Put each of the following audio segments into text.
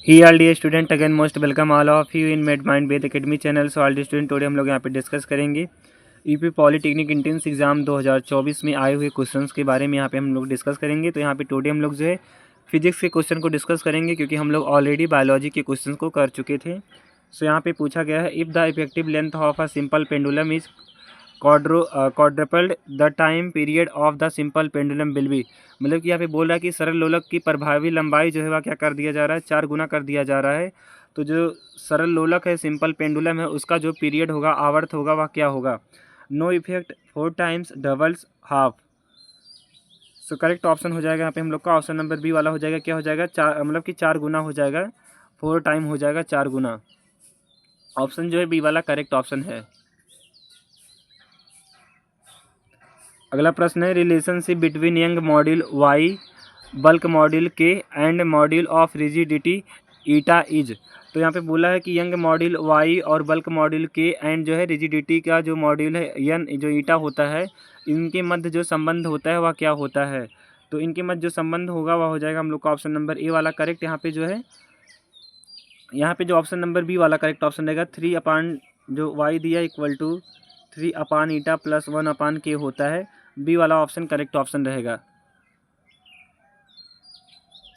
He all the student again most welcome all of you in made mind बेद academy channel. So all the student today हम लोग यहाँ पे discuss करेंगे UP polytechnic entrance exam 2024 में आए हुए क्वेश्चंस के बारे में यहाँ पे हम लोग डिस्कस करेंगे। तो यहाँ पे टुडे हम लोग जो है फिजिक्स के क्वेश्चन को डिस्कस करेंगे, क्योंकि हम लोग ऑलरेडी बायोलॉजी के क्वेश्चन को कर चुके थे। सो यहाँ पे पूछा गया है, if the effective length of a simple pendulum is quadrupled the time period of the simple pendulum will be. मतलब कि यहाँ पे बोल रहा है कि सरल लोलक की प्रभावी लंबाई जो है वह क्या कर दिया जा रहा है, 4 गुना कर दिया जा रहा है। तो जो सरल लोलक है, सिंपल पेंडुलम है, उसका जो पीरियड होगा, आवर्त होगा, वह क्या होगा? No effect 4 times doubles half. So correct option हो जाएगा यहाँ पे हम लोग का ऑप्शन नंबर बी वाला हो जाएगा। क्या हो जाएगा? 4, मतलब कि 4 गुना हो जाएगा, 4 टाइम हो जाएगा 4 गुना। ऑप्शन जो है बी वाला करेक्ट ऑप्शन है। अगला प्रश्न है, relationship between Young modulus Y, bulk modulus K and modulus of rigidity eta is. तो यहाँ पे बोला है कि यंग मॉड्यूल वाई और बल्क मॉड्यूल के एंड जो है रिजिडिटी का जो मॉड्यूल है यन जो ईटा होता है, इनके मध्य जो संबंध होता है वह क्या होता है? तो इनके मध्य जो संबंध होगा वह हो जाएगा हम लोग का ऑप्शन नंबर ए वाला करेक्ट। यहाँ पे जो है, यहाँ पे जो ऑप्शन नंबर बी वाला करेक्ट ऑप्शन रहेगा। 3 अपान जो वाई दिया equal to 3 upon eta plus 1 upon K होता है। बी वाला ऑप्शन करेक्ट ऑप्शन रहेगा।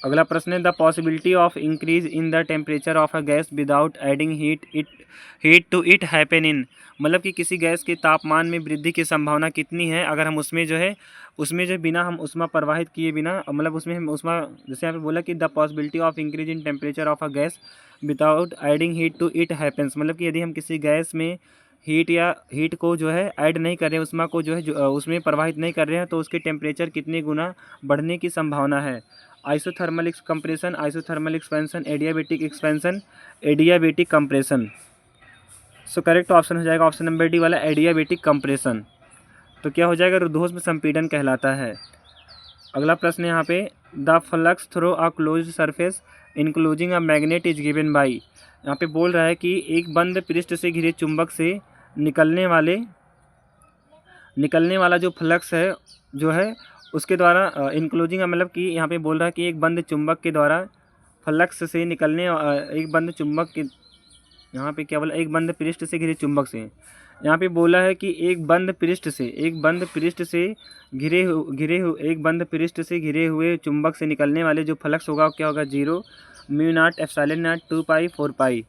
अगला प्रश्न है, the possibility of increase in the temperature of a gas without adding heat to it happen in. मतलब कि किसी गैस के तापमान में वृद्धि की संभावना कितनी है अगर हम उसमें जो है बिना हम उष्मा प्रवाहित किए बिना, मतलब उसमें हम उष्मा, जैसे यहाँ पे बोला कि the possibility of increase in temperature of a gas without adding heat to it happens. मतलब कि यदि हम किसी गैस में हीट को जो है ऐड नहीं कर रहे हैं, उष्मा को जो है उसमें प्रवाहित नहीं कर रहे हैं, तो उसके टेम्परेचर कितने गुना बढ़ने की संभावना है? Isothermal compression, isothermal expansion, adiabatic expansion, adiabatic compression. सो करेक्ट ऑप्शन हो जाएगा ऑप्शन नंबर डी वाला, एडियाबेटिक कंप्रेशन। तो क्या हो जाएगा? रुद्धोष्म संपीड़न कहलाता है। अगला प्रश्न यहाँ पे, the flux throw a close surface including a magnet is given by. यहाँ पे बोल रहा है कि एक बंद पृष्ठ से घिरे चुंबक से निकलने वाला जो फ्लक्स है जो है उसके द्वारा इंक्लूजिंग, मतलब कि यहाँ पे बोल रहा है कि एक बंद चुंबक के द्वारा फ्लक्स से निकलने एक बंद चुंबक के, यहाँ पे क्या बोला? एक बंद पृष्ठ से घिरे चुंबक से। यहाँ पे बोला है कि एक बंद पृष्ठ से एक बंद पृष्ठ से घिरे हुए चुंबक से निकलने वाले जो फ्लक्स होगा क्या होगा? 0 mu naught epsilon not 2 pi 4 pi.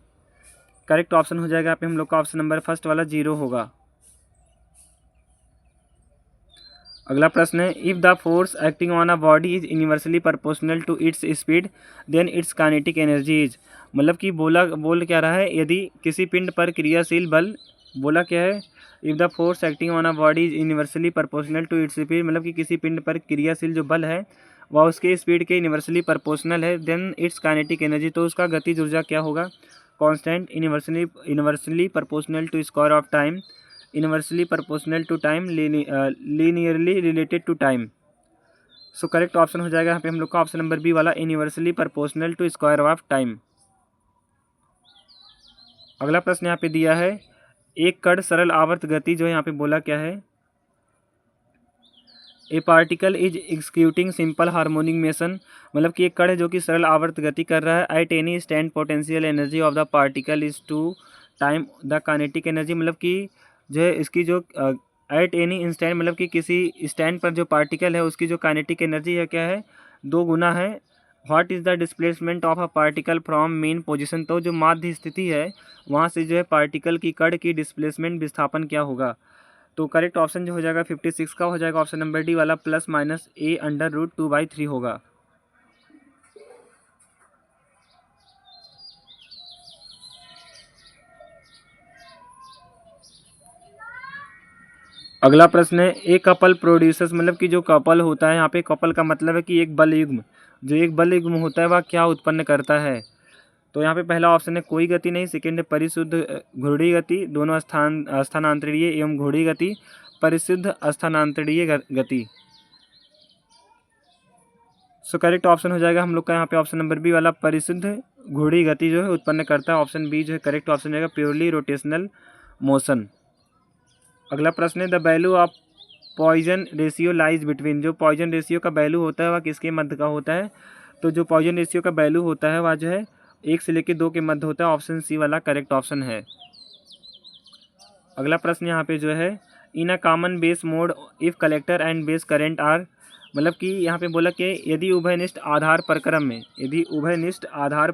Correct option हो जाएगा यहाँ पे हम लोग का ऑप्शन नंबर फर्स्ट वाला 0 होगा। अगला प्रश्न है, if the force acting on a body is universally proportional to its speed then its kinetic energy is. मतलब कि बोल क्या रहा है, यदि किसी पिंड पर क्रियाशील बल, बोला क्या है? If the force acting on a body is universally proportional to its speed, मतलब कि किसी पिंड पर क्रियाशील जो बल है वह उसके स्पीड के यूनिवर्सली प्रोपोर्शनल है, देन इट्स काइनेटिक एनर्जी, तो उसका गतिज ऊर्जा क्या होगा? Constant, universally proportional to square of time, inversely proportional to time, linearly related to time. So correct option हो जाएगा यहाँ पे हम लोग का ऑप्शन नंबर बी वाला, inversely proportional to square of time. अगला प्रश्न यहाँ पे दिया है, एक कण सरल आवर्त गति जो यहाँ पे बोला क्या है? ए particle is executing simple harmonic motion. मतलब कि एक कण है जो कि सरल आवर्त गति कर रहा है। At any stand potential energy of the particle is two time the kinetic energy. मतलब कि जो है इसकी जो एट एनी इंस्टेंट, मतलब कि किसी स्टैंड पर जो पार्टिकल है उसकी जो काइनेटिक एनर्जी है क्या है? 2 गुना है। What is the displacement of a particle from main position. तो जो माध्य स्थिति है वहाँ से जो है पार्टिकल की कण की डिस्प्लेसमेंट विस्थापन क्या होगा? तो करेक्ट ऑप्शन जो हो जाएगा 56 का हो जाएगा ऑप्शन नंबर डी वाला, plus minus a under root 2/3 होगा। अगला प्रश्न है, एक कपल प्रोड्यूसर्स, मतलब कि जो कपल होता है, यहाँ पे कपल का मतलब है कि एक बल युग्म, जो एक बल युग्म होता है वह क्या उत्पन्न करता है? तो यहाँ पे पहला ऑप्शन है कोई गति नहीं, सेकेंड है परिशुद्ध घूर्णी गति, दोनों स्थानांतरीय एवं घूर्णी गति, परिशुद्ध स्थानांतरीय गति। सो करेक्ट ऑप्शन हो जाएगा हम लोग का यहाँ पे ऑप्शन नंबर बी वाला, परिशुद्ध घूर्णी गति जो है उत्पन्न करता है। ऑप्शन बी जो है करेक्ट ऑप्शन रहेगा, प्योरली रोटेशनल मोशन। अगला प्रश्न है, the value of Poisson ratio lies between. जो पॉइजन रेशियो का वैल्यू होता है वह किसके मध्य का होता है? तो जो पॉइजन रेशियो का वैल्यू होता है वह जो है 1 से लेकर 2 के मध्य होता है। ऑप्शन सी वाला करेक्ट ऑप्शन है। अगला प्रश्न यहाँ पे जो है, in a common base mode if collector and base current are, मतलब कि यहाँ पे बोला कि यदि उभयनिष्ठ आधार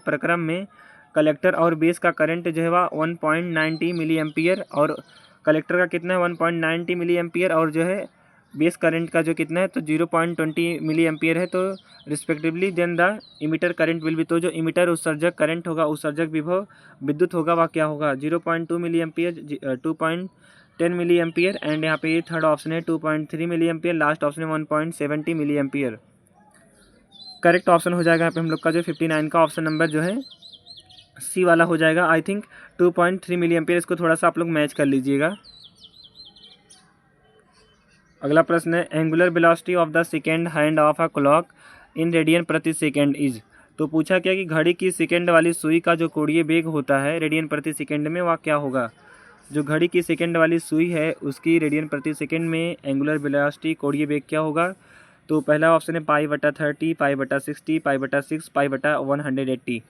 प्रक्रम में कलेक्टर और बेस का करंट जो है वह 1.90 मिली एम्पियर और कलेक्टर का कितना है 1.90 मिली एम्पियर और जो है बेस करंट का जो कितना है तो 0.20 मिली एम्पियर है, तो respectively then the emitter current will be, तो जो इमीटर उत्सर्जक करंट होगा, उत्सर्जक विभव विद्युत होगा वह क्या होगा 0.2 milli ampere, 2.10 milli ampere and यहाँ पे ये थर्ड ऑप्शन है 2.3 मिली एम्पियर, लास्ट ऑप्शन है 1.70 मिली एम्पियर। करेक्ट ऑप्शन हो जाएगा यहाँ पे हम लोग का जो 59 का ऑप्शन नंबर जो है सी वाला हो जाएगा। आई थिंक 2.3 मिली एम्पियर, इसको थोड़ा सा आप लोग मैच कर लीजिएगा। अगला प्रश्न है, angular velocity of the second hand of a clock in radian प्रति सेकेंड इज, तो पूछा क्या कि घड़ी की सेकेंड वाली सुई का जो कोणीय वेग होता है रेडियन प्रति सेकेंड में वह क्या होगा। जो घड़ी की सेकेंड वाली सुई है उसकी रेडियन प्रति सेकेंड में एंगुलर वेलोसिटी कोणीय वेग क्या होगा, तो पहला ऑप्शन है π/30, π/60, π/6, π/180।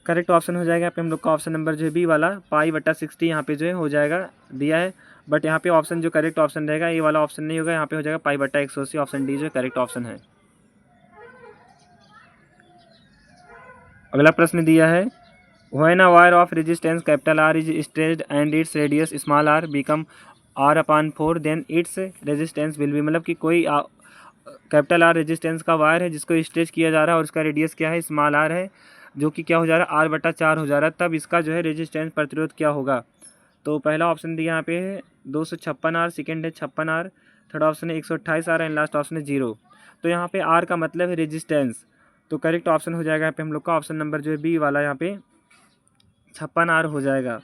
करेक्ट ऑप्शन हो जाएगा यहाँ पे हम लोग का ऑप्शन नंबर जो है बी वाला π/60 यहाँ पे जो है हो जाएगा दिया है, बट यहाँ पे ऑप्शन जो करेक्ट ऑप्शन रहेगा ये वाला ऑप्शन नहीं होगा, यहाँ पे हो जाएगा π/180। ऑप्शन डी जो करेक्ट ऑप्शन है। अगला प्रश्न दिया है, when a wire of resistance capital R is stretched and its radius small R become r/4 then its resistance will be, मतलब कि कोई कैपिटल आर रेजिस्टेंस का वायर है जिसको स्ट्रेच किया जा रहा है और उसका रेडियस क्या है स्मॉल आर है, जो कि क्या हो जा रहा है r/4 हो जा रहा है, तब इसका जो है रेजिस्टेंस प्रतिरोध क्या होगा। तो पहला ऑप्शन दिया यहाँ पे है 256 आर, सेकेंड है 56 आर, थर्ड ऑप्शन है 128 आर एंड लास्ट ऑप्शन है 0। तो यहाँ पे आर का मतलब है रेजिस्टेंस, तो करेक्ट ऑप्शन हो जाएगा यहाँ पे हम लोग का ऑप्शन नंबर जो है बी वाला यहाँ पे 56 आर हो जाएगा।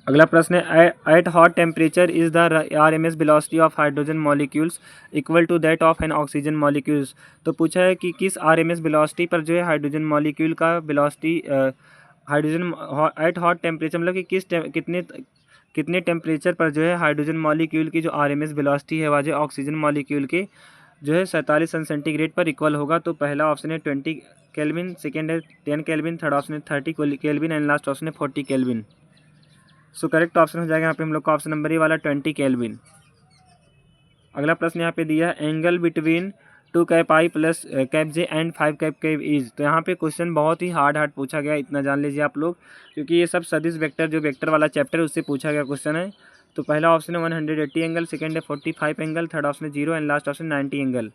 अगला प्रश्न है, at what temperature is the RMS velocity of hydrogen molecules equal to that of an oxygen molecules, तो पूछा है कि किस RMS वेलोसिटी पर जो है हाइड्रोजन मॉलिक्यूल का velocity hydrogen at what temperature, मतलब कि कितने टेम्परेचर पर जो है हाइड्रोजन मॉलिक्यूल की जो RMS वेलोसिटी है वह जो ऑक्सीजन मॉलिक्यूल के जो है 47 सेंटीग्रेड पर इक्वल होगा। तो पहला ऑप्शन है 20 केल्विन, सेकेंड है 10 केल्विन, थर्ड ऑप्शन है 30 केल्विन एंड लास्ट ऑप्शन है 40 केल्विन। सो करेक्ट ऑप्शन हो जाएगा यहाँ पे हम लोग का ऑप्शन नंबर ये वाला 20 केल्विन। अगला प्रश्न यहाँ पे दिया है, angle between 2 cap I plus cap J and 5 cap के इज, तो यहाँ पे क्वेश्चन बहुत ही हार्ड पूछा गया, इतना जान लीजिए आप लोग, क्योंकि ये सब सदिश वेक्टर जो वेक्टर वाला चैप्टर है उससे पूछा गया क्वेश्चन है। तो पहला ऑप्शन है 180 एंगल, सेकेंड है 45 एंगल, थर्ड ऑप्शन है 0 and last option 90 angle.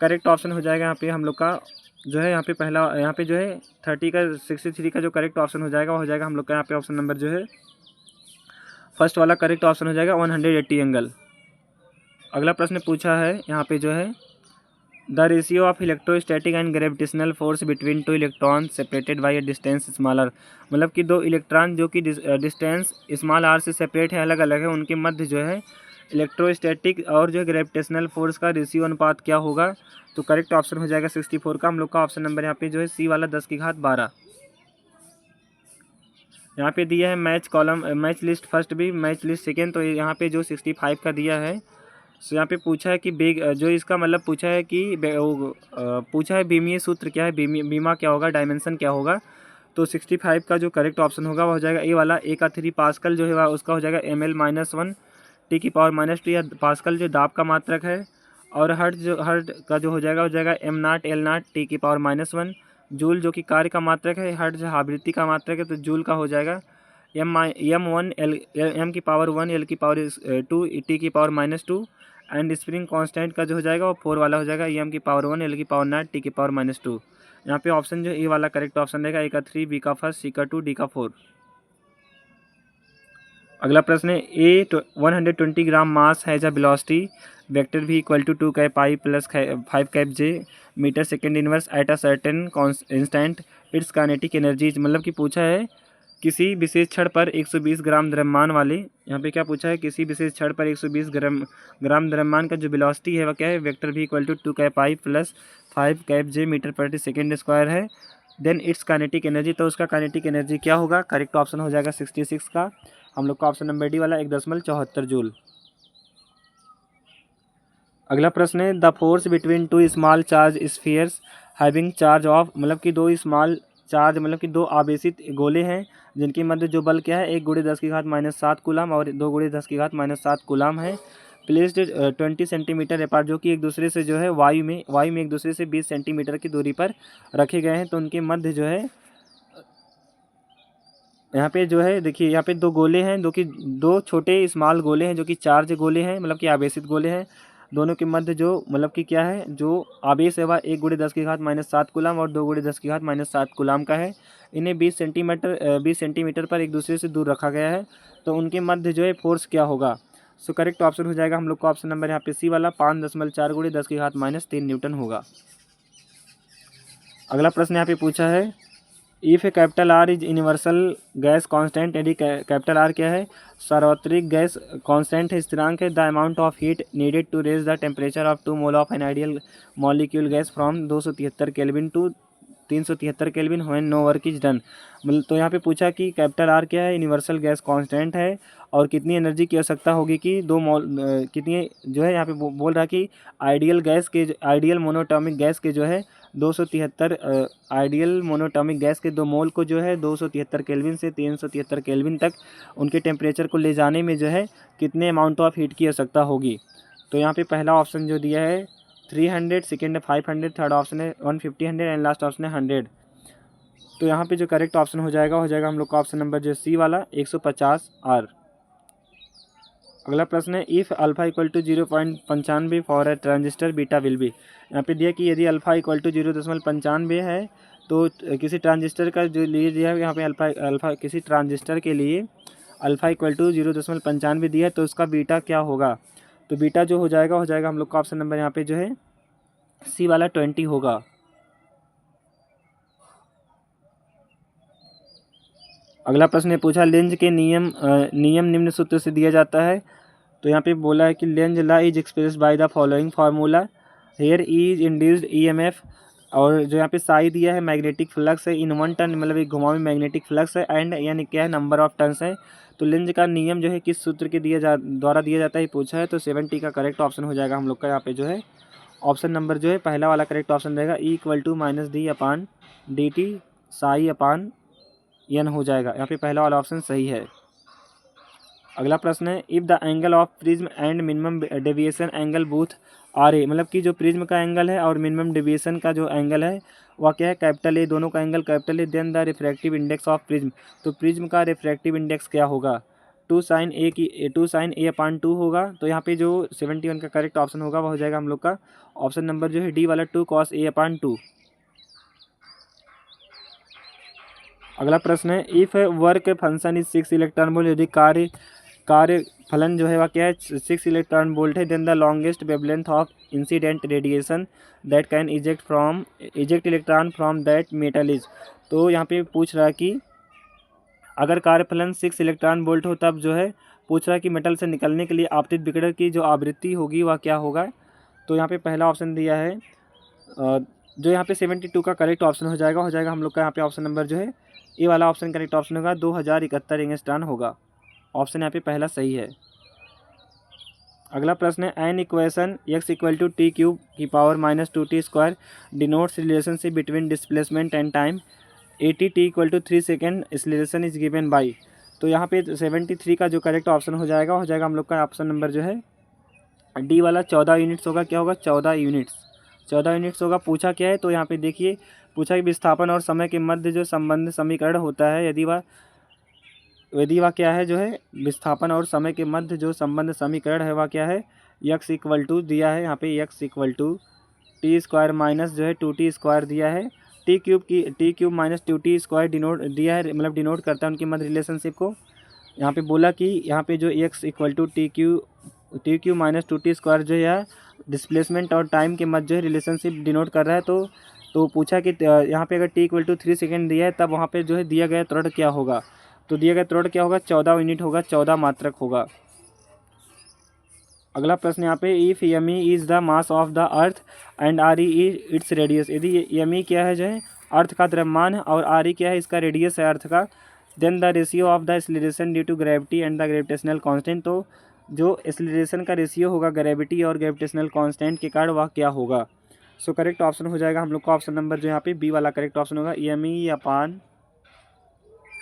Correct option हो जाएगा यहाँ पे हम लोग का जो है यहाँ पे पहला यहाँ पे जो है 30 का 63 का जो करेक्ट ऑप्शन हो जाएगा वो हो जाएगा हम लोग का यहाँ पे ऑप्शन नंबर जो है फर्स्ट वाला करेक्ट ऑप्शन हो जाएगा 180 एंगल। अगला प्रश्न पूछा है यहाँ पे जो है, the ratio of electrostatic and gravitational force between 2 electron separated by a distance small R, मतलब कि 2 इलेक्ट्रॉन जो कि डिस्टेंस स्मॉल आर से सेपरेट है, अलग अलग है, उनके मध्य जो है इलेक्ट्रोस्टैटिक और जो ग्रेविटेशनल फोर्स का रेशियो अनुपात क्या होगा। तो करेक्ट ऑप्शन हो जाएगा 64 का हम लोग का ऑप्शन नंबर यहाँ पे जो है सी वाला 10⁻12। यहाँ पे दिया है match column match list first भी मैच लिस्ट सेकेंड, तो यहाँ पे जो 65 का दिया है। सो यहाँ पे पूछा है कि बेग जो इसका मतलब पूछा है कि पूछा है बीमीय सूत्र क्या है, बीमा क्या होगा, डायमेंशन क्या होगा। तो 65 का जो करेक्ट ऑप्शन होगा वह हो जाएगा ए वाला, ए का 3 पास्कल जो है उसका हो जाएगा ml-1 T⁻⁻2, या पास्कल जो दाब का मात्रक है, और हर्ट का जो हो जाएगा m0 L0 T⁻⁻1, जूल जो कि कार्य का मात्रक है, हर्ट जो आवृत्ति का मात्रक है तो जूल का हो जाएगा m1 L L2 T⁻2 and spring constant का जो हो जाएगा वो 4 वाला हो जाएगा m⁻1 L⁻9 T⁻2। यहाँ पे ऑप्शन जो ए वाला करेक्ट ऑप्शन रहेगा, ए का 3, बी का 1, सी का 2, डी का 4। अगला प्रश्न है, a 120 gram mass has a velocity vector भी equal to 2 cap I plus 5 cap J metre second inverse at a certain instant its kinetic energy, मतलब कि पूछा है किसी विशेष क्षण पर 120 ग्राम द्रव्यमान वाले, यहाँ पे क्या पूछा है, किसी विशेष क्षण पर 120 ग्राम द्रव्यमान का जो वेलोसिटी है वह क्या है, वेक्टर भी equal to 2 cap I plus 5 cap J metre प्रति सेकेंड स्क्वायर है, देन इट्स काइनेटिक एनर्जी, तो उसका काइनेटिक एनर्जी क्या होगा। करेक्ट ऑप्शन हो जाएगा 66 का हम लोग का ऑप्शन नंबर डी वाला 1.74 जूल। अगला प्रश्न है the force between two small charge spheres having charge of, मतलब कि दो स्मॉल चार्ज मतलब कि दो आवेशित गोले हैं जिनके मध्य जो बल क्या है 1 × 10⁻⁷ कूलम और 2 × 10⁻⁷ कूलम है, प्लेस्ड 20 सेंटीमीटर अपार्ट, जो कि एक दूसरे से जो है वायु में एक दूसरे से 20 सेंटीमीटर की दूरी पर रखे गए हैं। तो उनके मध्य जो है यहाँ पे जो है देखिए यहाँ पे दो गोले हैं, दो छोटे स्मॉल गोले हैं जो कि चार्ज गोले हैं, मतलब कि आवेशित गोले हैं। दोनों के मध्य जो मतलब कि क्या है जो आवेश है वह 1 × 10⁻⁷ कूलम और 2 × 10⁻⁷ कूलम का है। इन्हें 20 सेंटीमीटर पर एक दूसरे से दूर रखा गया है। तो उनके मध्य जो है फोर्स क्या होगा। सो करेक्ट ऑप्शन हो जाएगा हम लोग का ऑप्शन नंबर यहाँ पे सी वाला 5.4 × 10⁻³ न्यूटन होगा। अगला प्रश्न यहाँ पे पूछा है if A capital R is universal gas constant, यदि कैपिटल आर क्या है सार्वत्रिक गैस कांस्टेंट है, स्थिरांक है, the amount of heat needed to raise the temperature of 2 mole of an ideal molecule gas from 273 kelvin to 373 kelvin when no work is done. मतलब तो यहाँ पे पूछा कि कैपिटल आर क्या है यूनिवर्सल गैस कांस्टेंट है और कितनी एनर्जी की आवश्यकता होगी कि कितनी जो है यहाँ पे बोल रहा है कि आइडियल मोनोटॉमिक गैस के जो है 273 आइडियल मोनोटॉमिक गैस के 2 मोल को जो है 273 केल्विन से 373 केल्विन तक उनके टेम्परेचर को ले जाने में जो है कितने अमाउंट ऑफ हीट की आवश्यकता होगी। तो यहाँ पे पहला ऑप्शन जो दिया है 300, सेकेंड है 500, थर्ड ऑप्शन है 150, 100 एंड लास्ट ऑप्शन है 100। तो यहाँ पे जो करेक्ट ऑप्शन हो जाएगा हम लोग का ऑप्शन नंबर जो सी वाला 150 आर। अगला प्रश्न है if alpha equal to 0.95 for a transistor beta will be. यहाँ पे दिया कि यदि अल्फा इक्वल टू 0.95 है तो किसी ट्रांजिस्टर का जो लिए दिया है यहाँ पे अल्फा किसी ट्रांजिस्टर के लिए अल्फा इक्वल टू 0.95 दिया है तो उसका बीटा क्या होगा। तो बीटा जो हो जाएगा हम लोग का ऑप्शन नंबर यहाँ पे जो है सी वाला 20 होगा। अगला प्रश्न पूछा लेंज के नियम निम्न सूत्र से दिया जाता है। तो यहाँ पे बोला है कि Lenz law is expressed by the following formula, here is induced EMF, और जो यहाँ पे साई दिया है मैग्नेटिक फ्लक्स है इन 1 टन, मतलब एक घुमाव में मैग्नेटिक फ्लक्स है, एंड यानी क्या है नंबर ऑफ टर्न्स है। तो लेंज का नियम जो है किस सूत्र के द्वारा दिया जाता है पूछा है। तो 70 का करेक्ट ऑप्शन हो जाएगा हम लोग का यहाँ पे जो है ऑप्शन नंबर जो है पहला वाला करेक्ट ऑप्शन रहेगा E = -d/dt साई/n हो जाएगा। यहाँ पे पहला वाला ऑप्शन सही है। अगला प्रश्न है if the angle of prism and minimum deviation angle both are A, मतलब कि जो प्रिज्म का एंगल है और मिनिमम डेविएशन का जो एंगल है वह क्या है कैपिटल ए, दोनों का angle capital A, then the refractive index of prism. तो प्रिज्म का रिफ्रैक्टिव इंडेक्स क्या होगा 2 sin a/2 होगा। तो यहाँ पे जो 71 का करेक्ट ऑप्शन होगा वह हो जाएगा हम लोग का ऑप्शन नंबर जो है डी वाला 2 cos a/2। अगला प्रश्न है if work function is 6 electron volt, यदि कार्य फलन जो है वह क्या है 6 इलेक्ट्रॉन वोल्ट है, then the longest wavelength of incident radiation that can eject electron from that metal is. तो यहाँ पे पूछ रहा है कि अगर कार्यफलन 6 इलेक्ट्रॉन वोल्ट हो तब जो है पूछ रहा है कि मेटल से निकलने के लिए आपतित विकिरण की जो आवृत्ति होगी वह क्या होगा। तो यहाँ पे पहला ऑप्शन दिया है जो यहाँ पे 72 का करेक्ट ऑप्शन हो जाएगा हम लोग का यहाँ पे ऑप्शन नंबर जो है ए वाला ऑप्शन करेक्ट ऑप्शन होगा 2071 एंगस्ट्रॉन होगा। ऑप्शन यहाँ पे पहला सही है। अगला प्रश्न है an equation x = t³ -2t² denotes relationship between displacement and time 80 t = 3 second acceleration is given by. तो यहाँ पे 73 का जो करेक्ट ऑप्शन हो जाएगा हम लोग का ऑप्शन नंबर जो है डी वाला 14 यूनिट्स होगा। क्या होगा 14 यूनिट्स होगा। पूछा क्या है तो यहाँ पे देखिए पूछा कि विस्थापन और समय के मध्य जो संबंध समीकरण होता है यदि वह क्या है जो है विस्थापन और समय के मध्य जो संबंध समीकरण है वह क्या है x = दिया है यहाँ पे x = t² माइनस जो है 2t² दिया है, t³ -2t² डिनोट दिया है, मतलब डिनोट करता है उनके मध्य रिलेशनशिप को। यहाँ पे बोला कि यहाँ पे जो x = t³ -2t² जो है डिस्प्लेसमेंट और टाइम के मध्य जो है रिलेशनशिप डिनोट कर रहा है। तो पूछा कि यहाँ पे अगर t = 3 सेकेंड दिया है तब वहाँ पे जो है दिया गया त्वरण क्या होगा। तो दिया गया त्वरण क्या होगा 14 यूनिट होगा, 14 मात्रक होगा। अगला प्रश्न यहाँ पे if M E is the mass of the earth and R E is its radius, यदि एम ई क्या है जो है अर्थ का द्रव्यमान है और आर ई क्या है इसका रेडियस है अर्थ का, then the ratio of the acceleration due to gravity and the gravitational constant. तो जो एक्सीलरेशन का रेशियो होगा ग्रेविटी और ग्रेविटेशनल कांस्टेंट के कारण वह क्या होगा। सो करेक्ट ऑप्शन हो जाएगा हम लोग का ऑप्शन नंबर जो यहाँ पे बी वाला करेक्ट ऑप्शन होगा, EME अपान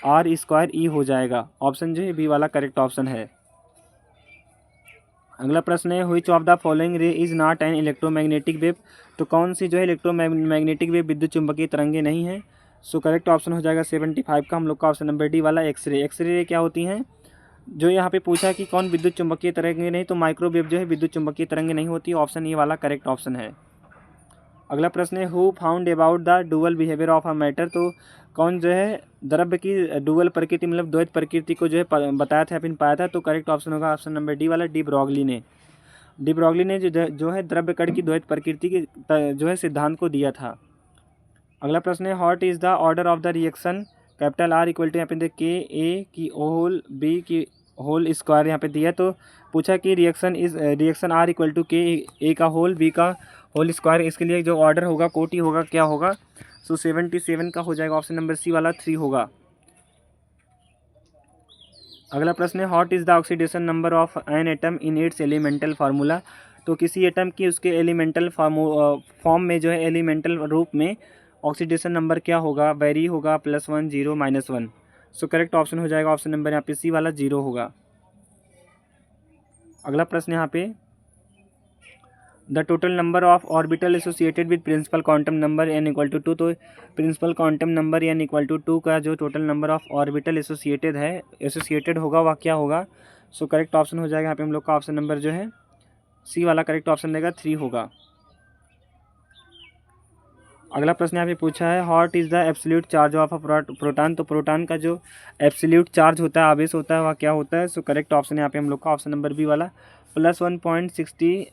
R² E हो जाएगा। ऑप्शन जो है बी वाला करेक्ट ऑप्शन है। अगला प्रश्न है व्हिच ऑफ द फॉलोइंग रे is not an electromagnetic wave. तो कौन सी जो है इलेक्ट्रोमैग्नेटिक वेव विद्युत चुंबकीय तरंगे नहीं है। सो करेक्ट ऑप्शन हो जाएगा 75 का हम लोग का ऑप्शन नंबर डी वाला एक्सरे। एक्सरे क्या होती हैं, जो यहाँ पे पूछा कि कौन विद्युत चुंबकीय तरंगे नहीं, तो माइक्रोवेव जो है विद्युत चुंबकीय तरंगे नहीं होती। ऑप्शन ये वाला करेक्ट ऑप्शन है। अगला प्रश्न है who found about the dual behaviour of a matter. तो कौन जो है द्रव्य की डुअल प्रकृति मतलब द्वैत प्रकृति को जो है बताया था या फिर पाया था। तो करेक्ट ऑप्शन होगा ऑप्शन नंबर डी वाला डी ब्रॉगली ने। डी ब्रॉगली ने जो है द्रव्य कण की द्वैत प्रकृति के जो है सिद्धांत को दिया था। अगला प्रश्न है what is the order of the reaction capital R equal to यहाँ पे के ए की होल बी की होल स्क्वायर यहाँ पे दिया। तो पूछा कि रिएक्शन R इक्वल टू के ए का होल बी का होल स्क्वायर, इसके लिए जो ऑर्डर होगा कोटि होगा क्या होगा। सो 77 का हो जाएगा ऑप्शन नंबर सी वाला 3 होगा। अगला प्रश्न है what is the oxidation number of an atom in its elemental formula. तो किसी एटम की उसके एलिमेंटल फॉर्म में जो है एलिमेंटल रूप में ऑक्सीडेशन नंबर क्या होगा, वेरी होगा, +1 0 -1। सो करेक्ट ऑप्शन हो जाएगा ऑप्शन नंबर यहाँ पे सी वाला 0 होगा। अगला प्रश्न यहाँ पे the total number of orbital associated with principal quantum number n equal to 2। तो principal quantum number n equal to 2 का जो total number of orbital associated होगा वह क्या होगा। सो करेक्ट ऑप्शन हो जाएगा यहाँ पे हम लोग का ऑप्शन नंबर जो है सी वाला करेक्ट ऑप्शन देगा 3 होगा। अगला प्रश्न यहाँ पे पूछा है what is the absolute charge of a proton. तो प्रोटॉन का जो एब्सोल्यूट चार्ज होता है, आवेश होता है, वह क्या होता है। सो करेक्ट ऑप्शन यहाँ पे हम लोग का ऑप्शन नंबर बी वाला +1.60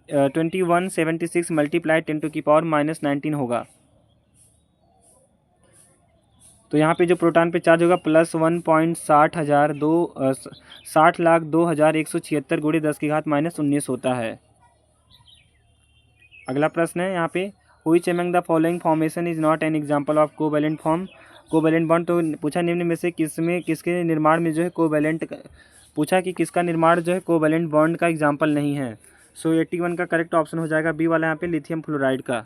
2176 मल्टीप्लाई 10⁻⁻19 होगा। तो यहाँ पे जो प्रोटॉन पे चार्ज होगा +1.60,02,176 गुणे 10⁻⁻19 होता है। अगला प्रश्न है यहाँ पे which among the following formation is not an example of covalent form covalent bond. तो पूछा निम्न में से किसके निर्माण में जो है कोवैलेंट, पूछा कि किसका निर्माण जो है कोवैलेंट बॉन्ड का एग्जांपल नहीं है। सो 81 का करेक्ट ऑप्शन हो जाएगा बी वाला यहाँ पे लिथियम फ्लोराइड का।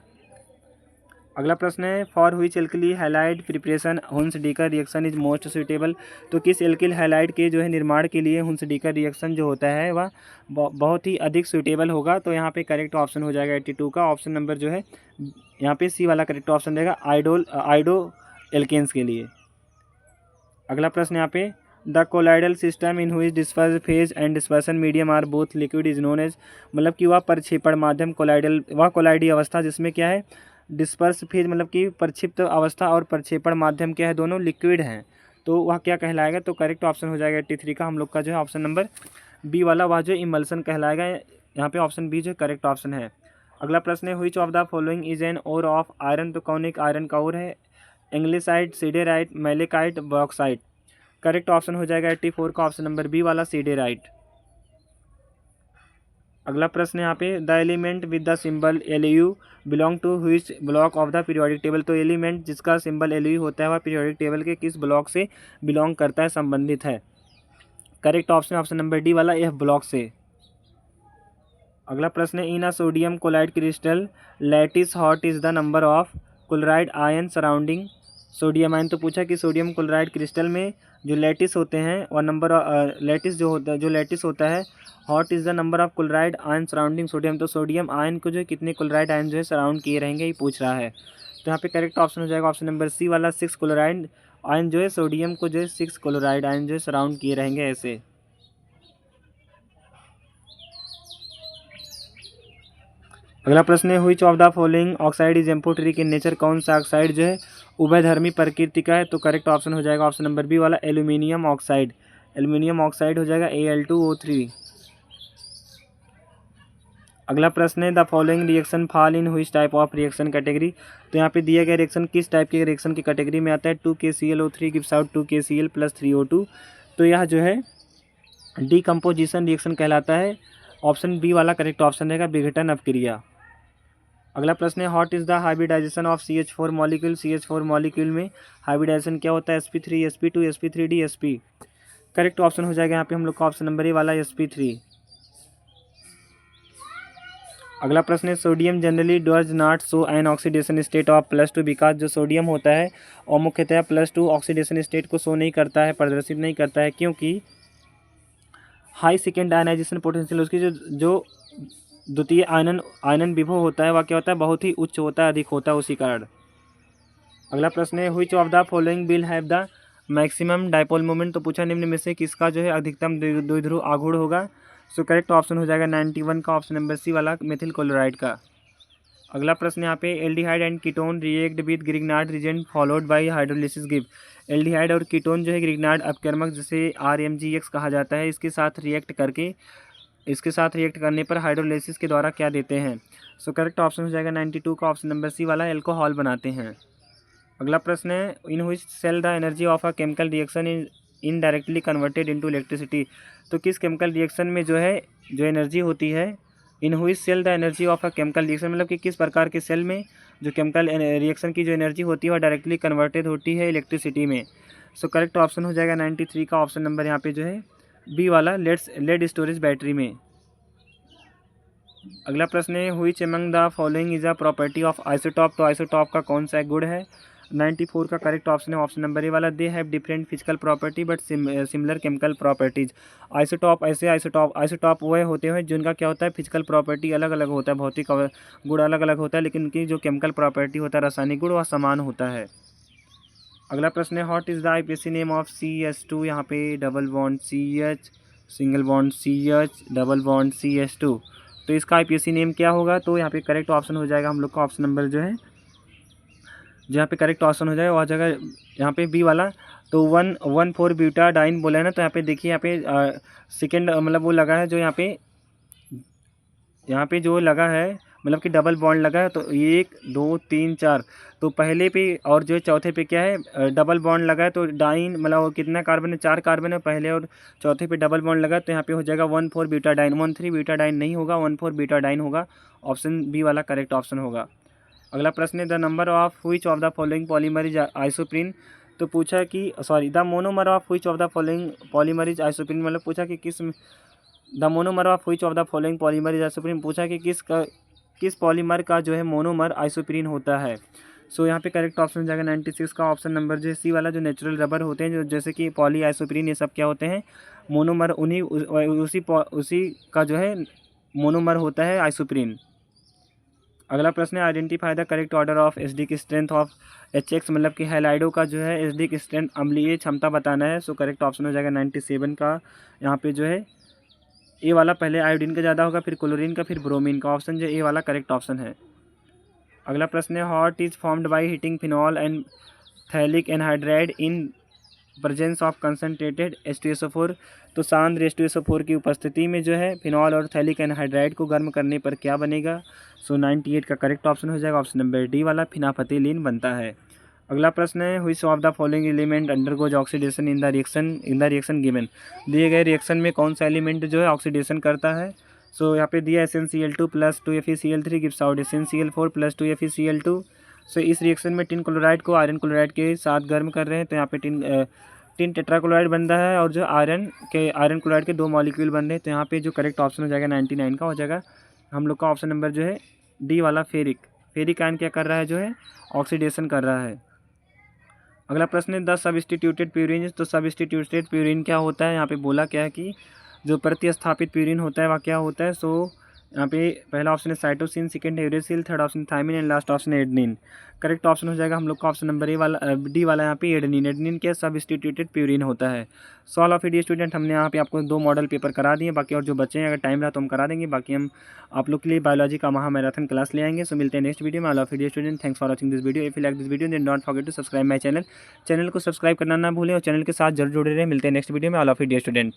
अगला प्रश्न है for which alkyl halide preparation Hunsdiecker reaction is most suitable. तो किस एल्किल हैलाइड के जो है निर्माण के लिए हुन्स-डीकर रिएक्शन जो होता है वह बहुत ही अधिक सुटेबल होगा। तो यहाँ पे करेक्ट ऑप्शन हो जाएगा 82 का। ऑप्शन नंबर जो है यहाँ पे सी वाला करेक्ट ऑप्शन देगा आइडो एल्केन्स के लिए। अगला प्रश्न यहाँ पे the colloidal system in which disperse phase and dispersion medium are both liquid is known as. मतलब कि वह प्रक्षेपण माध्यम कोलाइडी अवस्था जिसमें क्या है डिस्पर्स फेज मतलब कि प्रक्षिप्त अवस्था और प्रक्षेपण माध्यम क्या है, दोनों लिक्विड हैं। तो वह क्या कहलाएगा। तो करेक्ट ऑप्शन हो जाएगा 83 का हम लोग का जो है ऑप्शन नंबर बी वाला, वह जो इमल्सन कहलाएगा। यहाँ पे ऑप्शन बी जो करेक्ट ऑप्शन है। अगला प्रश्न है which of the following is an ore of iron. तो कौन एक आयरन का ओर है, anglesite, siderite, malachite, bauxite. Correct option हो जाएगा 84 का ऑप्शन नंबर बी वाला सीडेराइट। अगला प्रश्न यहाँ पे the element with the symbol Lu belong to which block of the periodic table. तो एलिमेंट जिसका सिंबल Lu होता है वह पीरियोडिक टेबल के किस ब्लॉक से बिलोंग करता है, संबंधित है। करेक्ट ऑप्शन नंबर डी वाला F ब्लॉक से। अगला प्रश्न है in a sodium chloride crystal lattice what is the number of chloride ion surrounding sodium ion. तो पूछा कि सोडियम क्लोराइड क्रिस्टल में जो लैटिस होते हैं और नंबर लैटिस जो लैटिस होता है what is the number of chloride ion surrounding sodium. तो सोडियम आयन को जो कितने क्लोराइड आयन जो है सराउंड किए रहेंगे ये पूछ रहा है। तो यहाँ पे करेक्ट ऑप्शन हो जाएगा ऑप्शन नंबर सी वाला 6 क्लोराइड आयन जो है सोडियम को जो है 6 क्लोराइड आयन जो है सराउंड किए रहेंगे ऐसे। अगला प्रश्न है which of the following oxide is amphoteric in nature. कौन सा ऑक्साइड जो है उभयधर्मी प्रकृति का है। तो करेक्ट ऑप्शन हो जाएगा ऑप्शन नंबर बी वाला एल्यूमिनियम ऑक्साइड। एल्यूमिनियम ऑक्साइड हो जाएगा Al2O3। अगला प्रश्न है the following reaction fall in which type of reaction category. तो यहाँ पे दिया गया रिएक्शन किस टाइप के रिएक्शन की कैटेगरी में आता है। 2KClO3 gives out 2KCl + 3O2। तो यह जो है डीकम्पोजिशन रिएक्शन कहलाता है। ऑप्शन बी वाला करेक्ट ऑप्शन रहेगा विघटन अपक्रिया। अगला प्रश्न है what is the hybridization of CH4 molecule. CH4 molecule में हाइब्रिडाइजेशन क्या होता है, sp3 sp2 sp3d sp। Correct option हो जाएगा यहाँ पे हम लोग का ऑप्शन नंबर ए वाला sp3। अगला प्रश्न है sodium generally does not show an oxidation state of +2 because जो सोडियम होता है और मुख्यतः +2 ऑक्सीडेशन स्टेट को शो नहीं करता है, प्रदर्शित नहीं करता है, क्योंकि हाई सेकेंड आयनाइजेशन पोटेंशियल उसकी जो द्वितीय आयनन विभव होता है वह क्या होता है, बहुत ही उच्च होता है, अधिक होता है उसी कारण। अगला प्रश्न है which of the following will have the maximum dipole moment, तो पूछा निम्न में से किसका जो है अधिकतम द्विध्रुव आघूर्ण होगा। सो करेक्ट ऑप्शन हो जाएगा 91 का ऑप्शन नंबर सी वाला मेथिल क्लोराइड का। अगला प्रश्न यहाँ पे aldehyde and ketone react with Grignard reagent followed by hydrolysis give. Aldehyde और कीटोन जो है ग्रिग्नार्ड अपकर्मक जिसे RMGX कहा जाता है, इसके साथ रिएक्ट करने पर हाइड्रोलिसिस के द्वारा क्या देते हैं। सो करेक्ट ऑप्शन हो जाएगा 92 का ऑप्शन नंबर सी वाला एल्कोहल बनाते हैं। अगला प्रश्न है in which cell the energy of a chemical reaction in directly converted into electricity, तो किस केमिकल रिएक्शन में जो एनर्जी होती है, in which cell the energy of a chemical reaction मतलब कि किस प्रकार के सेल में जो केमिकल रिएक्शन की जो एनर्जी होती है वह डायरेक्टली कन्वर्टेड होती है इलेक्ट्रिसिटी में। सो करेक्ट ऑप्शन हो जाएगा 93 का ऑप्शन नंबर यहाँ पे जो है बी वाला लेड स्टोरेज बैटरी में। अगला प्रश्न है which among the following is a property of isotope, तो आइसोटॉप का कौन सा गुण है। 94 का करेक्ट ऑप्शन है ऑप्शन नंबर ए वाला they have different physical property but similar chemical properties. Isotope वह होते हैं जिनका क्या होता है फिजिकल प्रॉपर्टी अलग अलग होता है, भौतिक गुण अलग अलग होता है, लेकिन उनकी जो केमिकल प्रॉपर्टी होता है रासायनिक गुण वह समान होता है। अगला प्रश्न है what is the IPAC name of CH2, यहाँ पे double bond CH single bond CH double bond CH2, तो इसका IPAC नेम क्या होगा। तो यहाँ पे करेक्ट ऑप्शन हो जाएगा हम लोग का ऑप्शन नंबर जो है जहाँ पे करेक्ट ऑप्शन हो जाएगा वह जगह यहाँ पे बी वाला, तो 1,1,4 ब्यूटाडाइन बोला है ना, तो यहाँ पे देखिए यहाँ पे सेकेंड मतलब वो लगा है जो यहाँ पे जो लगा है मतलब कि डबल बॉन्ड लगा है, तो 1 2 3 4, तो पहले पे और जो है चौथे पे क्या है डबल बॉन्ड लगा है, तो डाइन मतलब वो कितना कार्बन है 4 कार्बन है, पहले और चौथे पे डबल बॉन्ड लगा है, तो यहाँ पे हो जाएगा 1,4 ब्यूटाडाइन। 1,3 ब्यूटाडाइन नहीं होगा, 1,4 ब्यूटाडाइन होगा, ऑप्शन बी वाला करेक्ट ऑप्शन होगा। अगला प्रश्न है the number of which of the following polymer is isoprene, तो पूछा कि the monomer of which of the following polymer is isoprene, मतलब पूछा कि the monomer of which of the following polymer is isoprene, पूछा कि किस पॉलीमर का जो है मोनोमर आइसोप्रीन होता है। सो यहाँ पे करेक्ट ऑप्शन हो जाएगा 96 का ऑप्शन नंबर जो सी वाला, जो नेचुरल रबर होते हैं जो जैसे कि पॉली आइसोप्रीन ये सब क्या होते हैं मोनोमर, उसी का जो है मोनोमर होता है आइसोप्रीन। अगला प्रश्न है identify the correct order of acidic strength of HX, मतलब कि हैलाइडो का जो है एसिडिक स्ट्रेंथ अम्लीय क्षमता बताना है। सो करेक्ट ऑप्शन हो जाएगा 97 का यहाँ पे जो है ए वाला, पहले आयोडीन का ज़्यादा होगा फिर क्लोरीन का फिर ब्रोमीन का, ऑप्शन जो ए वाला करेक्ट ऑप्शन है। अगला प्रश्न है hot is formed by heating phenol and phthalic anhydride in presence of concentrated H2SO4, तो सांद्र H2SO4 की उपस्थिति में जो है फिनॉल और थैलिक एनहाइड्राइड को गर्म करने पर क्या बनेगा। सो 98 का करेक्ट ऑप्शन हो जाएगा ऑप्शन नंबर डी वाला फिनाफथिलीन बनता है। अगला प्रश्न है which of the following element undergoes oxidation in the reaction given, दिए गए रिएक्शन में कौन सा एलिमेंट जो है ऑक्सीडेशन करता है। सो यहाँ पे दिया SnCl2 + 2FeCl3 gives out SnCl4 + 2FeCl2। सो इस रिएक्शन में टिन क्लोराइड को आयरन क्लोराइड के साथ गर्म कर रहे हैं, तो यहाँ पे टिन टेट्राक्लोराइड बन रहा है और जो आयरन क्लोराइड के 2 मॉलिक्यूल बन रहे हैं, तो यहाँ पे जो करेक्ट ऑप्शन हो जाएगा 99 का हो जाएगा हम लोग का ऑप्शन नंबर जो है डी वाला फेरिक आयन क्या कर रहा है जो है ऑक्सीडेशन कर रहा है। अगला प्रश्न है द सबस्टिट्यूटेड प्यूरिन, तो सबस्टिट्यूटेड प्यूरिन क्या होता है, यहाँ पे बोला क्या है कि जो प्रतिस्थापित प्यूरिन होता है वह क्या होता है। सो यहाँ पे पहला ऑप्शन है साइटोसिन, सेकंड है uracil, third option thymine and last option है एडेनिन। करेक्ट ऑप्शन हो जाएगा हम लोग का ऑप्शन नंबर डी वाला यहाँ पे एडेनिन क्या सबस्टिट्यूटेड प्यूरिन होता है। So all of it student हमने यहाँ पे आपको 2 मॉडल पेपर करा दिए, बाकी और जो बच्चे हैं अगर टाइम रहा तो हम करा देंगे, बाकी हम आप लोग के लिए बायोलॉजी का महामैराथन क्लास ले आएंगे। सो मिलते हैं नेक्स्ट वीडियो में। All of it student thanks for watching this video, if you like this video then don't forget to subscribe my channel को सब्सक्राइब करना ना भूलें और चैनल के साथ जरूर जुड़े रहें। मिलते हैं नेक्स्ट वीडियो में। All of it student.